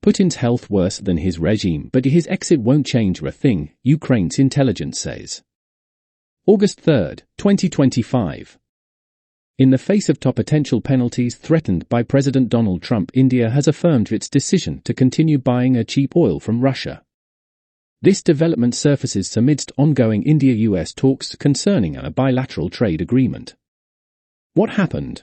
Putin's health worse than his regime, but his exit won't change a thing, Ukraine's intelligence says. August 3, 2025. In the face of top potential penalties threatened by President Donald Trump, India has affirmed its decision to continue buying a cheap oil from Russia. This development surfaces amidst ongoing India-US talks concerning a bilateral trade agreement. What happened?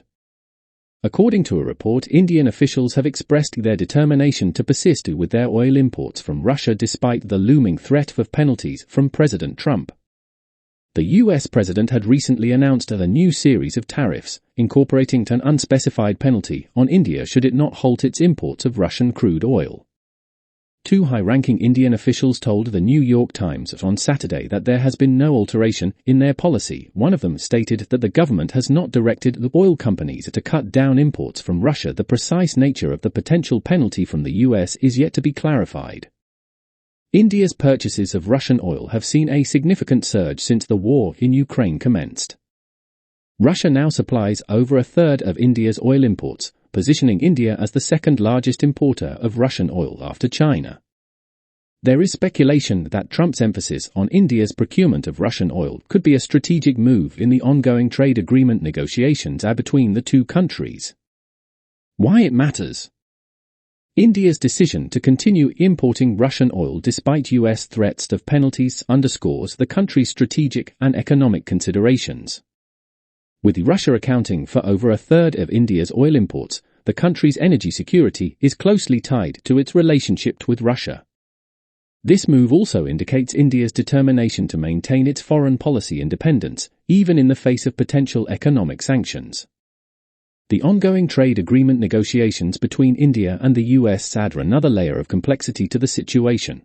According to a report, Indian officials have expressed their determination to persist with their oil imports from Russia despite the looming threat of penalties from President Trump. The US president had recently announced a new series of tariffs, incorporating an unspecified penalty on India should it not halt its imports of Russian crude oil. Two high-ranking Indian officials told the New York Times on Saturday that there has been no alteration in their policy. One of them stated that the government has not directed the oil companies to cut down imports from Russia. The precise nature of the potential penalty from the US is yet to be clarified. India's purchases of Russian oil have seen a significant surge since the war in Ukraine commenced. Russia now supplies over a third of India's oil imports, positioning India as the second largest importer of Russian oil after China. There is speculation that Trump's emphasis on India's procurement of Russian oil could be a strategic move in the ongoing trade agreement negotiations between the two countries. Why it matters? India's decision to continue importing Russian oil despite US threats of penalties underscores the country's strategic and economic considerations. With Russia accounting for over a third of India's oil imports, the country's energy security is closely tied to its relationship with Russia. This move also indicates India's determination to maintain its foreign policy independence, even in the face of potential economic sanctions. The ongoing trade agreement negotiations between India and the US add another layer of complexity to the situation.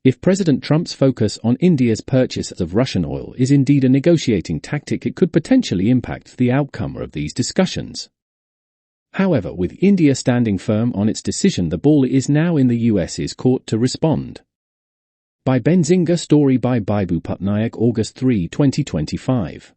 If President Trump's focus on India's purchase of Russian oil is indeed a negotiating tactic, it could potentially impact the outcome of these discussions. However, with India standing firm on its decision, the ball is now in the US's court to respond. By Benzinga, story by Baibu Patnaik, August 3, 2025.